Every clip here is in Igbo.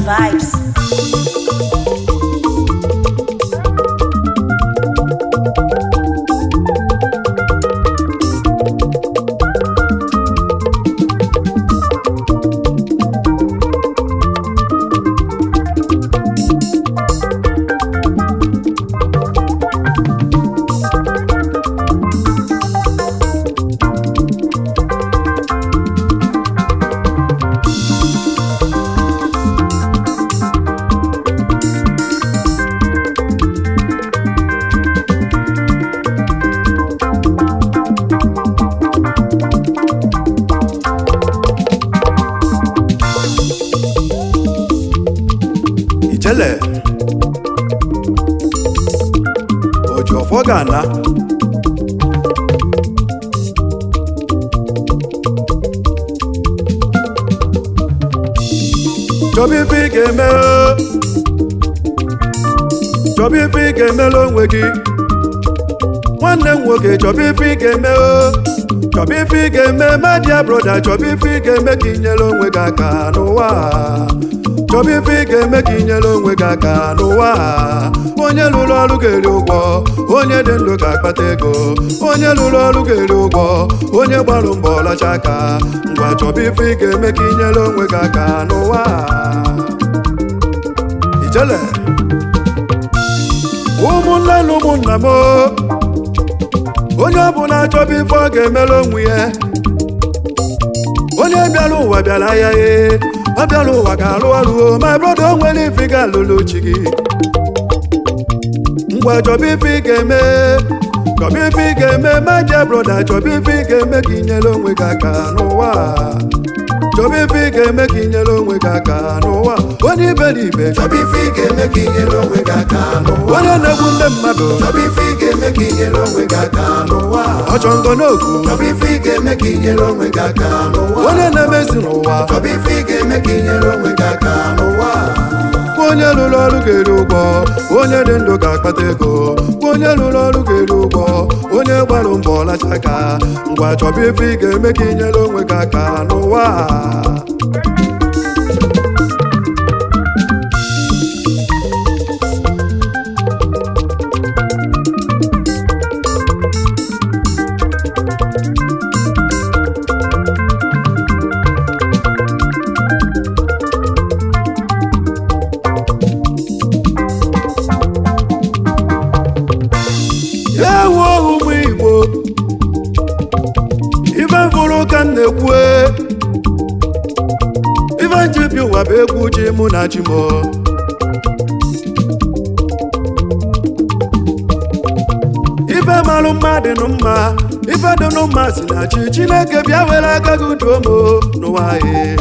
vibes. Ijele Ojuofo Gana Chọba ife ị ga-eme chọba ife ị ga-emela onwe gị nwanne m nwoke chọba ife ị ga-eme chọba ife ị ga-eme my dear brother chọba ife ị ga-eme ka inyere onwe gị aka n'ụwa chọba ife ị ga-eme ka inyere onwe gị aka n'ụwa onye lụrụ ọrụ ga-eri ụgwọ onye dị ndụ ga-akpata ego onye lụrụ ọrụ ga-eri ụgwọ onye gbarụ mbọ lacha aka ngwa chọba ife ị ga-eme ka inyere onwe gị aka n'ụwa Ijele ụmụnne na ụmụnna m onye ọbụla chọba ife ọ ga-emere onwe ya onye bịara ụwa bịara ya ọ bịara ụwa ga-arụ ọrụ my brother o nwere ife ga-alụrụ chi gị ngwa chọba ife ị ga-eme chọba ife ị ga-eme my dear brother chọba ife ị ga-eme ka inyere onwe gị aka n'ụwa chọba ife ị ga-eme ka inyere onwe gị aka n'ụwa onye iberibe chọba ife ị ga-eme ka inyere onwe gị aka n'ụwa onye na-egbu ndị mmadụ chọba ife ị ga-eme ka inyere onwe gị aka n'ụwa ọchọ ngọ n'ogu chọba ife ị ga-eme ka inyere onwe gị aka n'ụwa onye na-emezi n'ụwa chọba ife ị ga-eme ka inyere onwe gị aka n'ụwa onye lụrụ ọrụ ga-eri ụgwọ onye dị ndụ ga-akpata ego onye lụrụ ọrụ ga-eri ụgwọ onye gbarụ mbọ lacha aka ngwa chọba ife ị ga-eme ka inyere onwe gị aka n'ụwa ewu ụmụ Igbo ife mfụrụ ka m na-ekwu ife njibi ụwa bụ egwu ji mụ na chi m ife malụ mmadụ nụ mma ife dịnụ mma si na chi Chineke bịa were aka gị duo m n'ụwa anyị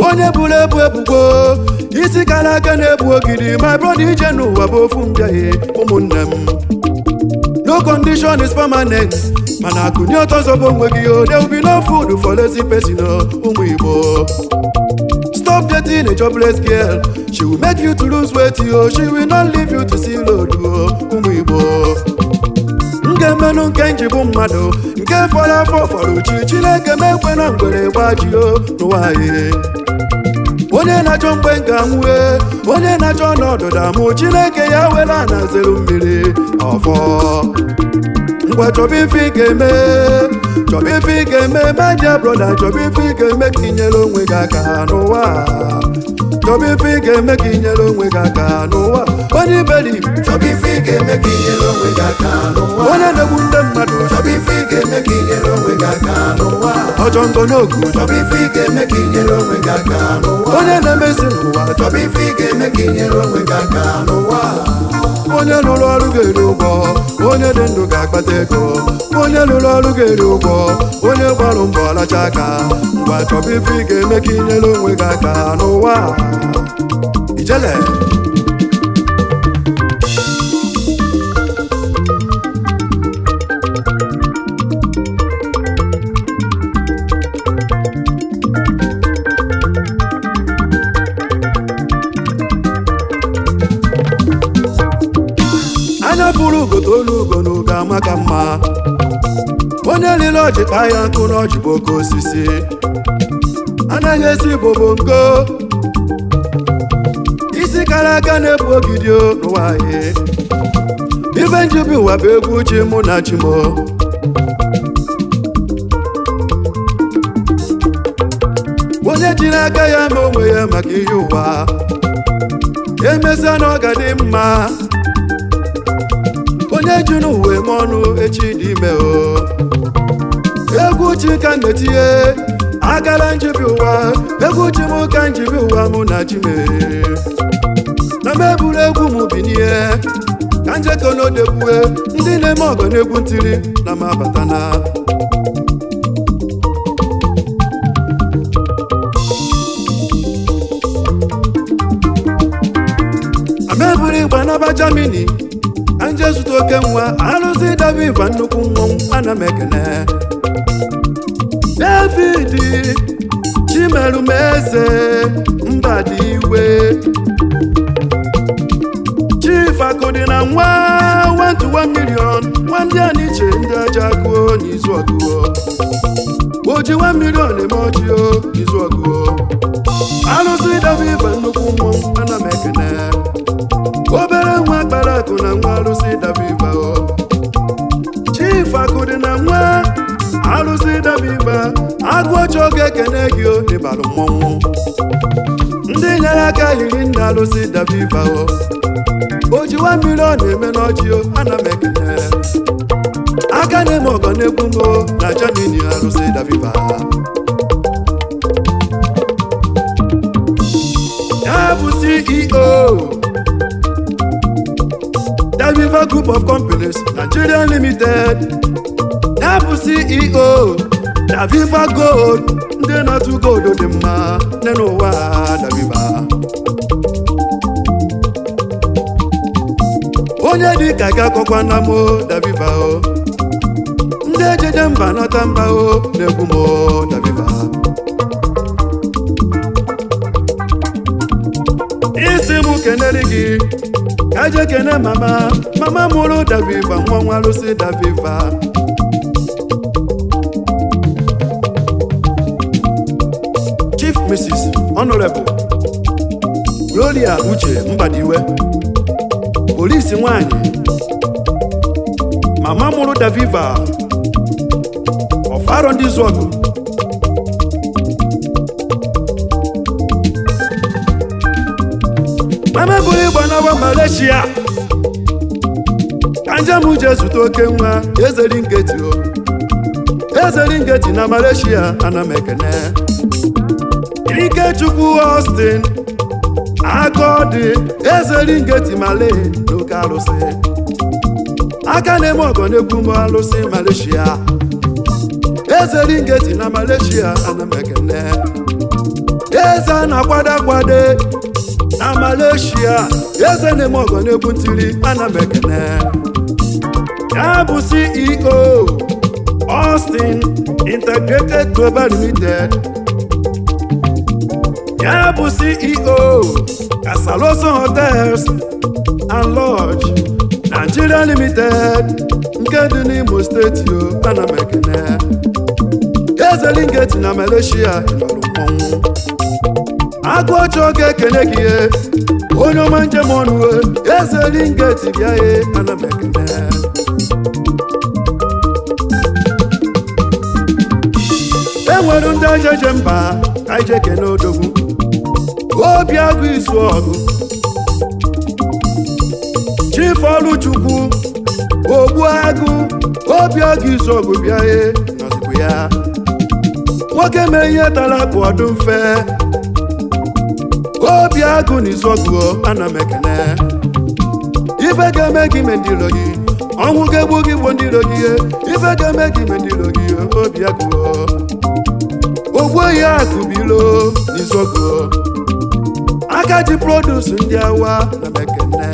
onye buru ebu ebugo isi kara aka na-ebu ogidi my brother ije n'ụwa bụ ofu mbịaghị ụmụnne m no condition is permanent mana akụnye ọtọ zọba onwe gị there will be no food for lazy person ụmụ Igbo stop dating a jobless girl she will make you to lose weight she will not leave you to see road ụmụ Igbo nke mmenụ nke njibu mmadụ nke fọrọ afọ fọrọ chi Chineke mekwe na mgbere gbajio n'ụwa anyị onye na-achọ mgbe ga-anwue onye na-achọ ọnọdụ damụ Chineke ya were na zero mmiri ọfọ ngwa chọba ife ị ga-eme chọba ife ị ga-eme my dear brother chọba ife ị ga-eme ka inyere onwe gị aka n'ụwa chọba ife ị ga-eme ka inyere onwe gị aka n'ụwa onye iberibe chọba ife ị ga-eme ka inyere onwe gị aka n'ụwa onye na-egbu ndị mmadụ chọba ife ị ga-eme ka inyere onwe gị aka n'ụwa ọchọ ngọ n'ogu chọba ife ị ga-eme ka inyere onwe gị aka n'ụwa onye na-emezi n'ụwa chọba ife ị ga-eme ka inyere onwe gị aka n'ụwa onye lụrụ ọrụ ga-eri ụgwọ onye dị ndụ ga-akpata ego onye lụrụ ọrụ ga-eri ụgwọ onye gbarụ mbọ lacha aka ngwa chọba ife ị ga-eme ka inyere onwe gị aka n'ụwa Ijele anya fụrụ ugoto olu ugo n'oge amaka mma onye lile ọjị kpa ya nkụ n'ọjị bụ oke osisi anaghị esi bobo ngo akara aka na-ebu ogidi n'ụwa anyị ife njibi ụwa bụ egwu chi mụ na chi m onye jiri aka ya ma onwe ya maka ihe ụwa emesịa na ọ ga dị mma onye ji n'uwe m ọnụ echi dị ime egwu chi ka m na-etinye akara njibi ụwa egwu chi m ka njibi ụwa mụ na chi mere na m eburu egwu m binye ka njekọ n'odebue ndị na-eme ọgọ n'egwu ntiri na m abatana ameburu ịgba n'aba Germany anje zụta oke nwa arụsị David nnukwu mmọnwụ ana m ekene David Chimerumeze mba dị iwe Chief Akụdị na nwa 1 to 1 million nwa ndị a n'iche ndị aja gụọ n'izu ọgụọ oji 1 million eme ojio n'izu ọgụọ arụsị David nnukwu mmọnwụ ana m ekene obere nwa kpara akụ na nwa arụsị Daviva Chief Akụdị na nwa arụsị Daviva agụ ọcha oge ekene gị n'ịbalụ mmọnwụ ndị nyere aka yiri nna arụsị Daviva o ji 1 million eme n'ọjị ana m ekene aka na-eme ọgọ n'egwu m na Germany arụsị Daviva ya bụ CEO Daviva Group of Companies Nigeria Limited ya bụ CEO Daviva Gold ndị na-atụ gold dị mma n'ụwa Daviva onye dị ka ga-akọkwa na m Daviva ndị ejeje mba nata mba na-egwu m Daviva isi m kenere gị kaje kene mama mụrụ Daviva nwa nwa arụsị Daviva Chief Mrs. Honorable Gloria Uche Mbadiwe polisi nwanyị mama mụrụ Daviva ọfaro ndị zọgụ mama bụrụ ịgba n'ọwa Malaysia ka njem je zụta oke nwa Ezeringeti na Malaysia ana m ekene Ikechukwu Austin Agodi Ezeringeti Malay n'oke arụsị aka na-eme ọgọ n'egwu m arụsị Malaysia Ezeringeti na Malaysia ana m ekene eze na-akwado akwade na Malaysia eze na-eme ọgọ n'egwu ntiri ana m ekene ya bụ CEO Austin Integrated Global Limited ya bụ CEO Casaloso Hotels and Lodge Nigeria Limited nke dị n'Imo Steeti ana m ekene Ezeringeti na Malaysia ịnọrọ mmọnwụ agụ ọcha oge ekene gị onye ọma njem ọnụ Ezeringeti bịa ana m ekene enwere ndị ejeje mba ka ije kene odogwu Obiagụ Izuọgụ Chief Oluchukwu Ogbuagụ Obiagụ Izuọgụ bịa nọzikwu ya nwoke mee ihe tara bụ ọdụ mfe Obiagụ na Izuọgụ ana m ekene ife ga-eme gị ime ndị iro gị ọnwụ ga-egbu gị gbo ndị iro gị ife ga-eme gị ime ndị iro gị Obiagụ ogbuehi akụbilo n'Izuọgụ aka ji produce ndị awa na mekene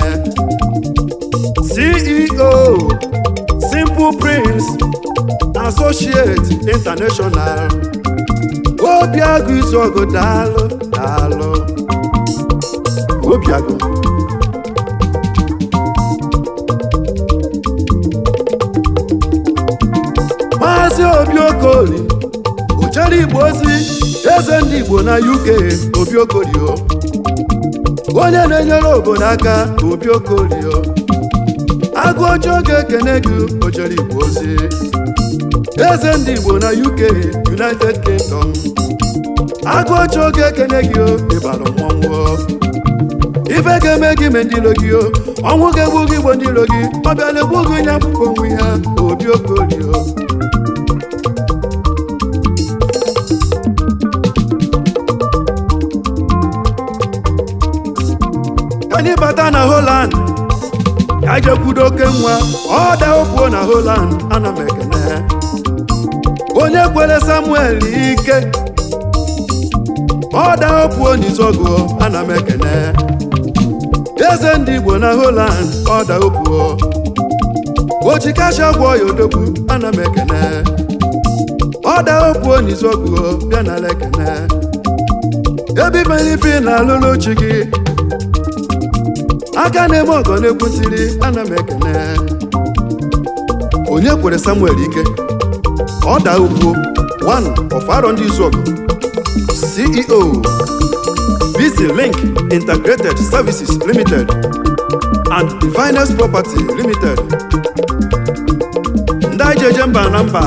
CEO Simple Prince Associate International Obiagụ Izuọgụ daalụ Obiagụ Maazị Obi Okoli Ojeri Igbo ozi eze ndị Igbo na UK Obi Okoli onye na-enyere obodo aka Obi Okorie agụ ọjọọ ga-ekene gị ojere Igbo ozi eze ndị Igbo na UK United Kingdom agụ ọjọọ ga-ekene gị ịbalụ mmọnwụ ife ga-eme gị me ndị ilo gị ọnwụ ga-egbu gị Igbo ndị ilo gị ọ bịala egbu gị nya akwụkwọ onwe ya Obi Okorie anyị bata na Holland ka jekwudo oke nwa ọ daa okwuo na Holland ana m ekene onye kwere Samuel ike ọ daa okwuo n'Izọgụ ana m ekene eze ndị Igbo na Holland ọ daa okwuo ochikasha gwọ ya odogwu ana m ekene ọ daa okwuo n'Izọgụ bịa na ekene ebibelifi na alụlụ chi gị aka na-eme ọgọ na-ekwutiri ana m ekene onye kwere Samuel ike ọ daa ugwu one of Arọ ndị Izọgụ CEO Visi Link Integrated Services Limited and Finance Property Limited ndị anyị eje mba na mba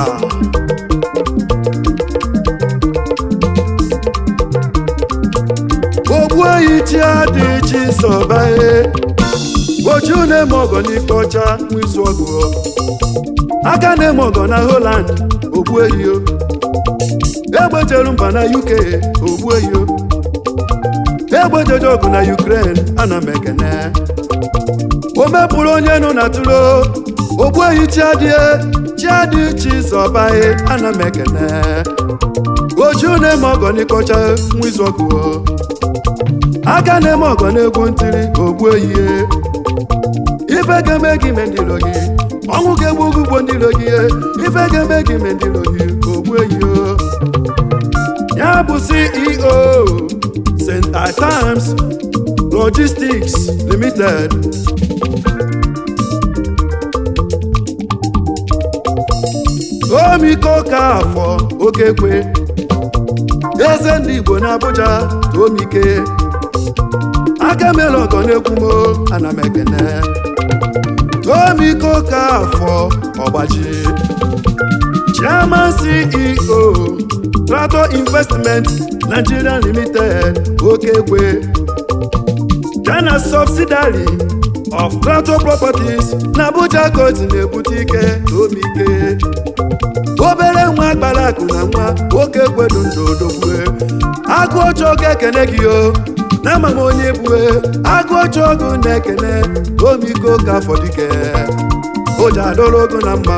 ogbuehi chi adị chi sọbae oju na-eme ọgọ n'ikpe ọcha nwa Izọgụ aka na-eme ọgọ na Holland ogbuehi egbejeru mba na UK ogbuehi egbejeje ọgụ na Ukraine ana m ekene o mepụrụ onye nụ na tụrụ ogbuehi chi adị chi sọbae ana m ekene oju na-eme ọgọ n'ikpe ọcha nwa Izọgụ aka na-eme ọgọ na-egwu ntiri ogbuehi ife ga-eme gị me ndị ilo gị ọnwụ ga-egbu gị Igbo ndị ilo gị ife ga-eme gị me ndị ilo gị ogbuehi ya bụ CEO St. Times Logistics Limited Tomiko Kafọ Okekwe eze ndị Igbo na Abuja Tomike aka mere ọgọ na-ekwumo ana m ekene Tomiko Kafọ Ọgbaji Chairman CEO Tractor Investment Nigeria Limited Okekwe Ghana subsidiary of Tractor Properties na Abuja Court na-ebute ike Tomike obere nwa agbara akụ na nwa Okekwe dị ndụ odogwe agụ ọjọọ ga-ekene gị na ama m onye bue agụ ọjọọ gụ na-ekene Tomiko Kafọ dike o ji adọrọ ogo na mma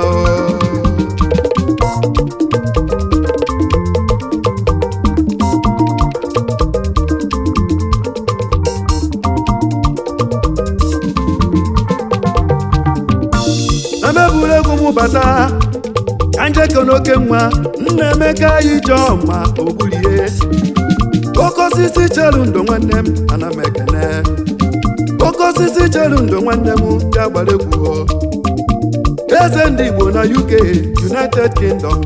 emeburu egwu m bata ka njeko n'oke nwa nna Emeka Ijeọma Ogbulie oke osisi chelu ndo nwanne m ana m ekene oke osisi chelu ndo nwanne m ga gbara egwu eze ndị Igbo na UK United Kingdom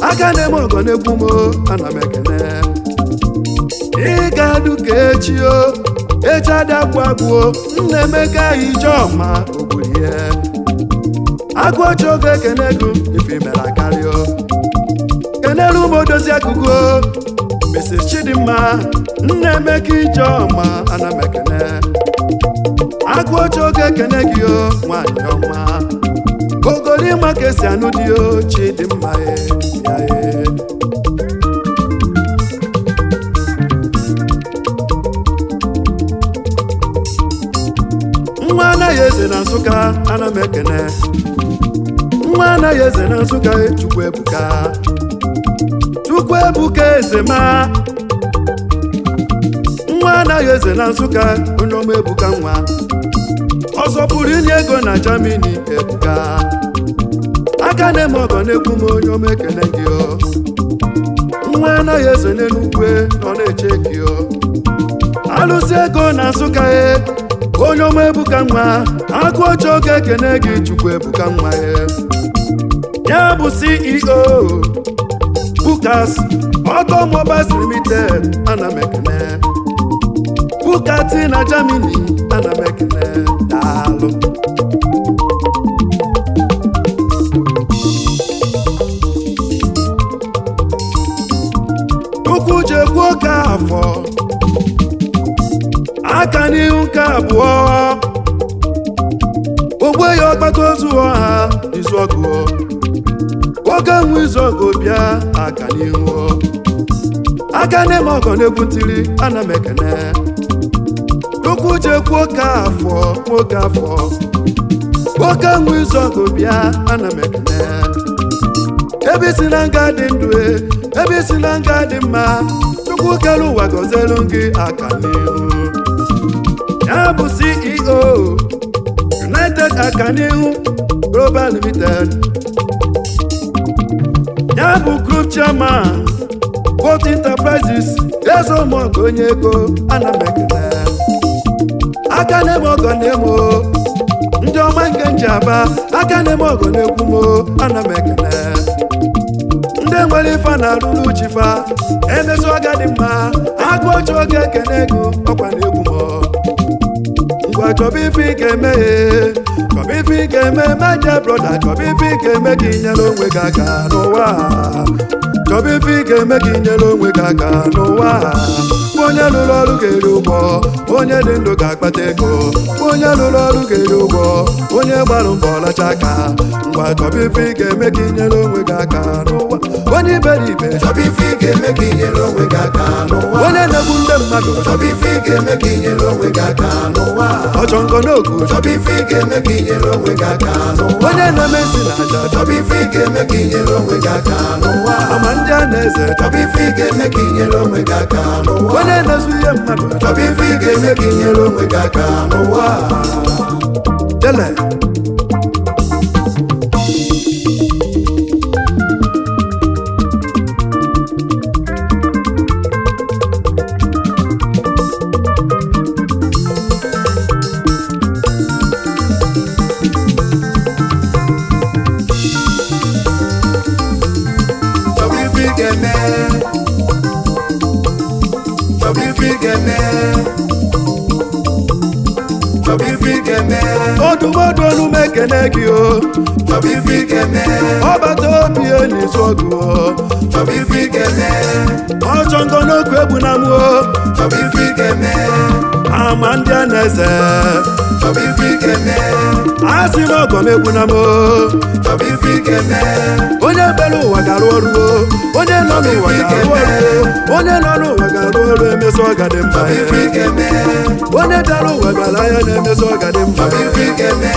aka na-eme ọgọ na-egwu m ana m ekene ị ga-adụ ka echi echi adị agwụ agwụ nna Emeka Ijeọma Ogbulie agụ ọjọọ ga-ekene gị ife mere akarịa kenere ụmụ odozi akụkụ Mrs. Chidimma nna Emeka Ijeọma ana m ekene agụ ọjọọ ga-ekene gị nwanyị ọma ogorima ka esi anụ dị Chidimma ya nwa anaghị eze na Nsụka ana m ekene nwa anaghị eze na Nsụka Chukwuebuka eze ma nwa anaghị eze na Nsụka onye ọma Ebuka nwa ọzọ pụrụ inye ego na Germany Ebuka aka na-eme ọgọ na-ekwu m onye ọma ekene gị nwa anaghị eze n'Enugwu nọ na-eche gị alụsị ego na Nsụka onye ọma Ebuka nwa agụ ọjọọ ga-ekene gị Chukwuebuka nwa ya bụ CEO Bukas Automobiles Limited ana m ekene Bukati na Germany ana m ekene daalụ ukwu jekwu ka afọ aka n'ihu nke abụọ ogwe ya ọkpata ozu ọha izu ọgụ oge nwe izu ọgụ bịa aka n'ihu aka na-eme ọgọ na-egwutiri ana m ekene ukwu jekwu ka afọ nwoke afọ oge nwe izu ọgụ bịa ana m ekene ebe isi na nga dị ndụ ebe isi na nga dị mma Chukwu kere ụwa gọzielu gị aka n'ihu ya bụ CEO United Akanihu Global Limited ya bụ Group Chairman Vote Enterprises Ezomogo onye ego ana m ekele aka na-eme ọgọ na-emo ndị ọma nke njaba aka na-eme ọgọ na-ekwu mo ana m ekele ndị nwere ife na-arụrụ chifa emezu agadi mma agụ oche oge ekene ego ọkwa na-egwu mo ngwa chọba ife ị ga-eme chọba ife ị ga-eme meje broda chọba ife ị ga-eme ka inyere onwe gị aka n'ụwa chọba ife ị ga-eme ka inyere onwe gị aka n'ụwa onye lụrụ ọrụ ga-eri ụgwọ onye dị ndụ ga-akpata ego onye lụrụ ọrụ ga-eri ụgwọ onye gbara mbọ lacha aka ngwa chọba ife ị ga-eme ka inyere onwe gị aka n'ụwa onye iberibe chọba ife ị ga-eme ka inyere onwe gị aka n'ụwa onye na-egbu ndị mmadụ chọba ife ị ga-eme ka inyere onwe gị aka n'ụwa ọchọ ngọ n'ogu chọba ife ị ga-eme ka inyere onwe gị aka n'ụwa onye na-eme isi na aja chọba ife ị ga-eme ka inyere onwe gị aka n'ụwa ama ndị a na-eze chọba ife ị ga-eme ka inyere onwe gị aka n'ụwa onye na-ezu ihe mmadụ chọba ife ị ga-eme ka inyere onwe gị aka n'ụwa jele chọba ife ị ga-eme chọba ife ị ga-eme chọba ife ị ga-eme ọdụmọdụ ọnụ m ekene gị o chọba ife ị ga-eme ọbata obi n'izu ọgụ o chọba ife ị ga-eme ọchọ ngọ n'okwu egbu na m o chọba ife ị ga-eme ama ndị a na-eze chọba ife ị ga-eme asị m ọgọ m egbu na m o chọba ife ị ga-eme onye bere ụwa ga-arụ ọrụ o onye nọ n'ụwa ga-arụ ọrụ o onye nọ n'ụwa ga-arụ ọrụ emeso ọga dị mma chọba ife ị ga-eme onye dara ụwa gara ahịa na-emeso ọga dị mma chọba ife ị ga-eme